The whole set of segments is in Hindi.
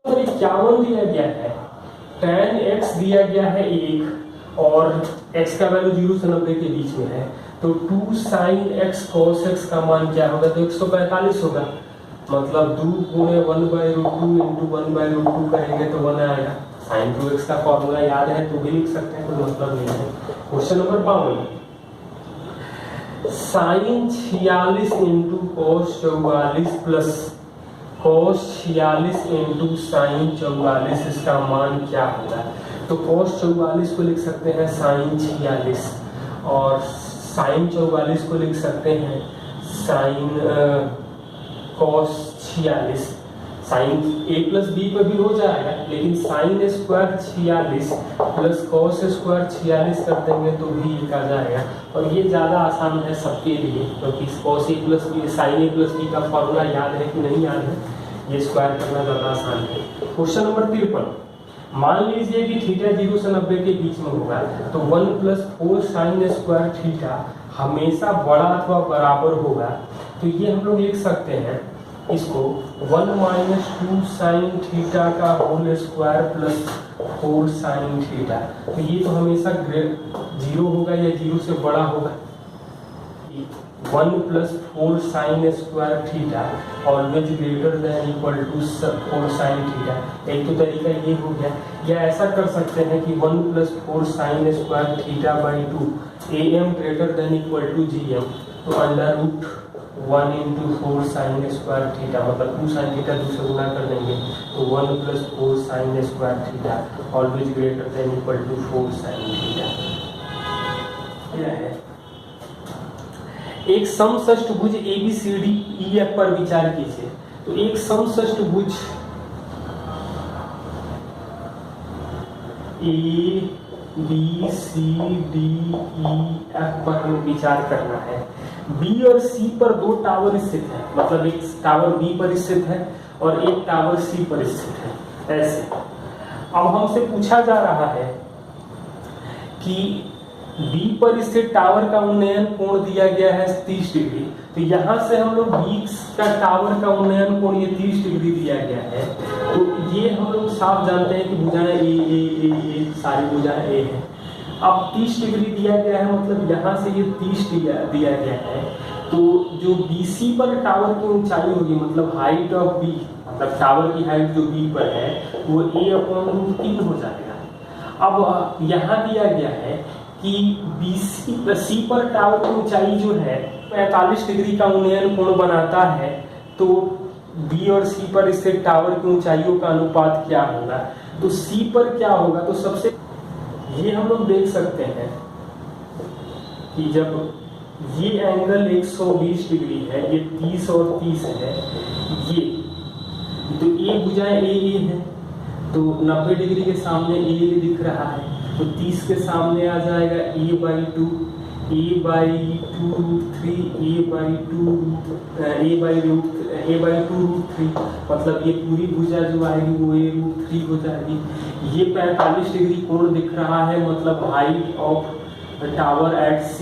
तो 51 दिया गया है, tan x दिया गया है 1 और x का वैल्यू 0 से 90 के बीच में है, तो 2 sin x cos x का मान क्या होगा, तो 145 होगा। मतलब 2 गुणे 1/√2 इंटू 1/√2 करेंगे तो 1 आएगा। sin 2x का फॉर्मूला याद है तो भी लिख सकते हैं, कोई मतलब नहीं है। Question number 52, sin 46 into cos 44 plus cos 46 into sin 44 इसका मान क्या होगा। तो cos 44 को लिख सकते हैं sin 46 और sin 44 को लिख सकते हैं sin cos 46। Sine a plus B पर भी हो जाएगा, लेकिन sine square 46 plus cos square 46 कर देंगे तो भी एक आ जाएगा। और ये ज़्यादा आसान है सबके लिए, क्योंकि cos A plus B sign A plus B का फॉर्मूला याद है कि नहीं याद है, ये स्क्वायर करना ज़्यादा आसान है। क्वेश्चन नंबर 53, मान लीजिए कि थीटा 0 से 90 के बीच में होगा, तो 1 प्लस 4 साइन स्क्वायर थीटा हमेशा बड़ा अथवा बराबर होगा। तो ये हम लोग लिख सकते हैं इसको 1 माइनस 2 साइन थीटा का whole square plus 4 sine theta. तो ये तो हमेशा 0 होगा या 0 से बड़ा होगा। 1 plus 4 sine square theta always greater than equal to 4 sine theta. एक तो तरीका ये हो गया, या ऐसा कर सकते हैं कि 1 plus 4 sine square theta by 2 am greater than equal to gm। तो under root 1 into 4 sine square theta, मतलब 2 साइन थीटा 2 से गुना कर देंगे तो 1 plus 4 sine square theta always greater than equal to 4 sine theta. क्या है, एक समषष्टभुज ABCD EF पर विचार कीजिए। तो एक समषष्टभुज ABCDEF पर हमें विचार करना है। B और C पर दो टावर स्थित है, मतलब एक टावर B पर स्थित है और एक टावर C पर स्थित है। ऐसे अब हमसे पूछा जा रहा है कि B पर स्थित टावर का उन्नयन कोण दिया गया है 30 डिग्री। तो यहाँ से हम लोग B का टावर का उन्नयन कोण ये 30 डिग्री दिया गया है। तो ये हम लोग साफ जानते हैं कि भुजाएं ए सारी भुजाएं ए है। अब 30 डिग्री दिया गया है, मतलब यहाँ से ये 30 दिया गया है। तो जो BC पर टावर की ऊंचाई होगी, मतलब हाइट ऑफ B, मतलब टावर की हाइट जो B पर है वो A/√3 हो जाएगा। अब यहाँ दिया गया है कि C पर टावर की ऊंचाई जो है 45 डिग्री का उन्नयन कोण बनाता है, तो B और C पर स्थित टावर की ऊंचाइयों का अनुपात क्या होगा। तो C पर क्या होगा, तो सबसे ये हम लोग देख सकते हैं कि जब ये एंगल 120 डिग्री है, ये 30 और 30 है, ये तो ए भुजाएं ए है, तो 90 डिग्री के सामने ए दिख रहा है, तो 30 के सामने आ जाएगा a/2 a/2√3, मतलब ये पूरी भुजा जो आएगी वो a√3 हो जाएगी। ये 45 डिग्री कोण दिख रहा है, मतलब height of tower at C,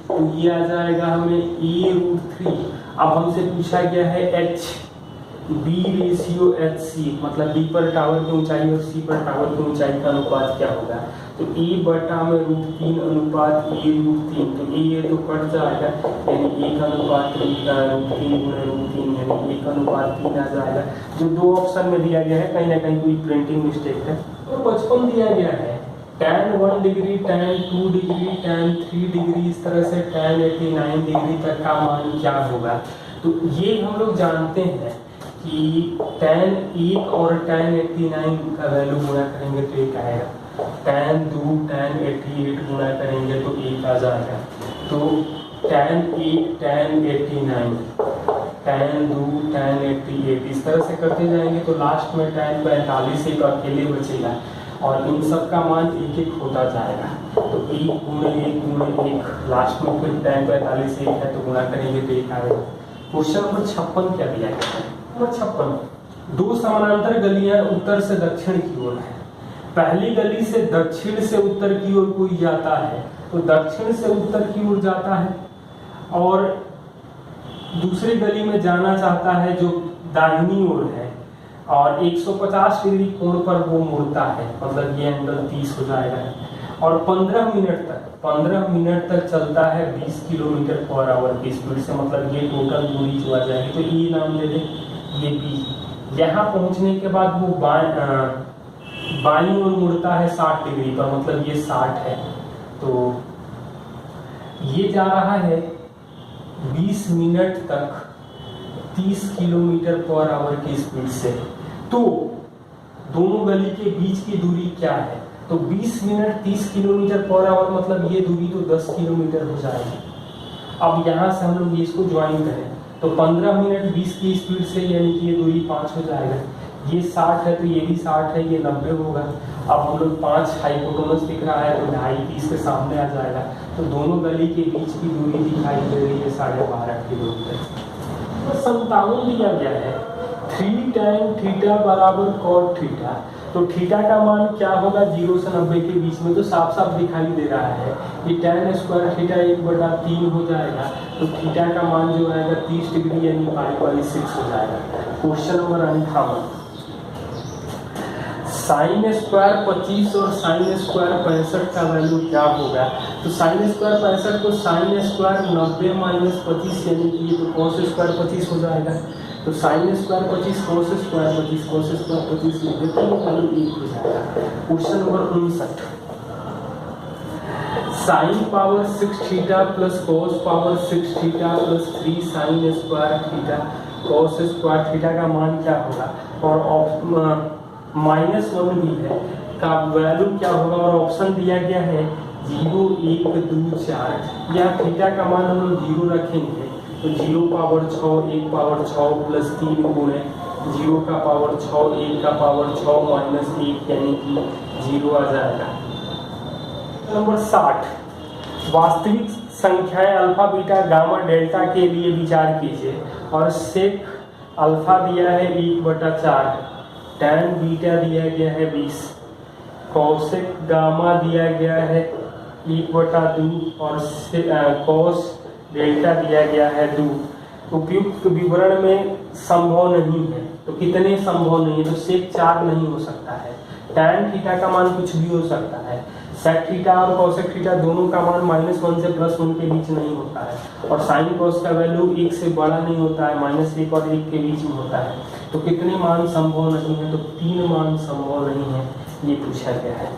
तो ये आ जाएगा हमें a√3। अब हमसे पूछा गया है h B/HC, मतलब B पर टावर की ऊंचाई और C पर टावर की ऊंचाई का अनुपात क्या होगा। तो a/√3 अनुपात a√3, तो ये तो कट जाएगा, यानी 1/√3 यानी 1/3 आ जाएगा, जो दो ऑप्शन में दिया गया है। कहीं ना कहीं कोई प्रिंटिंग मिस्टेक है। तो 55 दिया गया है tan 1 degree, tan 2 degree, tan 3 degree, इस तरह से tan 89 डिग्री तक का मान क्या होगा। तो ये हम लोग जानते हैं कि tan 1 और tan 89 का वैल्यू गुणा करेंगे तो एक आएगा, tan 2 tan 88 गुणा करेंगे तो एक आ जाएगा। तो tan 1 tan 89 tan 2 tan 88 इस तरह से करते जाएंगे तो लास्ट में tan 45 एक अकेले बचेगा और इन सब का मान एक एक होता जाएगा। तो 1 गुणे 1 लास्ट में फिर tan 45 एक है तो गुणा करेंगे तो एक आएगा। क्वेश्चन नंबर 56 क्या दिया गया है। नंबर 56, दो समानांतर गलियां उत्तर से दक्षिण की ओर है। पहली गली से दक्षिण से उत्तर की ओर कोई जाता है तो दक्षिण से उत्तर की ओर जाता है, और दूसरी गली में जाना चाहता है जो दाहिनी ओर है, और 150 डिग्री कोण पर वो मुड़ता है, मतलब ये एंगल 30 हो जाएगा। और 15 मिनट तक चलता है 20 किलोमीटर पर आवर की स्पीड से, मतलब ये टोटल दूरी जो आ जाएगी। तो ये नाम दे दें, ये बी। यहाँ पहुंचने के बाद वो बाईं ओर मुड़ता है 60 डिग्री पर, मतलब ये 60 है। तो ये जा रहा है 20 मिनट तक 30 किलोमीटर पर आवर की स्पीड से। तो दोनों गली के बीच की दूरी क्या है? तो 20 मिनट 30 किलोमीटर पर आवर, मतलब ये दूरी तो 10 किलोमीटर हो जाएगी। अब यहाँ से हम लोग इसको ज्वाइन करें तो 15 मिनट 20 की स्पीड से, यानी कि ये दूरी 5 हो जाएगा। ये 60 है तो ये भी 60 है, ये 90 होगा। अब हम लोग 5 हाइपोटेनस दिख रहा है तो 2.5 30 के सामने आ जाएगा। तो दोनों गली के बीच की दूरी दिखाई दे रही है 12.5 किलोमीटर। तो 57 दिया गया है 3 tan थीटा बराबर cot थीटा। तो थीटा का मान क्या होगा 0 से 90 के बीच में, तो साफ साफ दिखाई दे रहा है ये tan स्क्वायर थीटा 1/3 हो जाएगा। तो थीटा का मान जो आएगा 30 डिग्री यानी π/6 हो जाएगा। क्वेश्चन नंबर 58, साइन स्क्वायर 25 और साइन स्क्वायर 65 का वैल्यू क्या होगा? तो साइन स्क्वायर 65 को साइन स्क्वायर 90 माइनस 25 यानी कि ये तो कॉस स्क्वायर 25 हो जाएगा। तो sine square 25 cos square 25 cos square 25 लिख देते हैं, वैल्यू 1 हो जाएगा। Question number 59, sine power 6 theta plus cos power 6 theta plus 3 sign square theta cos square theta का मान क्या होगा? और -1 भी है का वैल्यू क्या होगा? और ऑप्शन दिया गया है 0 1 2 4। या थीटा का मान हम लोग 0 रखेंगे तो 0 पावर 6 1 पावर 6 प्लस 3 गुणे 0 का पावर 6 1 का पावर 6 माइनस 1 यानी कि 0 आ जाएगा। नंबर 60, वास्तविक संख्याएं अल्फा बीटा गामा डेल्टा के लिए विचार कीजिए। और सेक अल्फा दिया है 1/4, tan बीटा दिया गया है 20, कॉसेक गामा दिया गया है 1/2 और कॉस डेल्टा दिया गया है 2। उपयुक्त विवरण में संभव नहीं है, तो कितने संभव नहीं है? तो सेक 4 नहीं हो सकता है। tan थीटा का मान कुछ भी हो सकता है। सेक थीटा और कॉसेक थीटा दोनों का मान -1 से +1 के बीच नहीं होता है। और साइन कॉस का वैल्यू 1 से बड़ा नहीं होता है, -1 और 1 के बीच में होता है। तो कितने मान संभव नहीं है? तो 3 मान संभव नहीं है, ये पूछा गया है।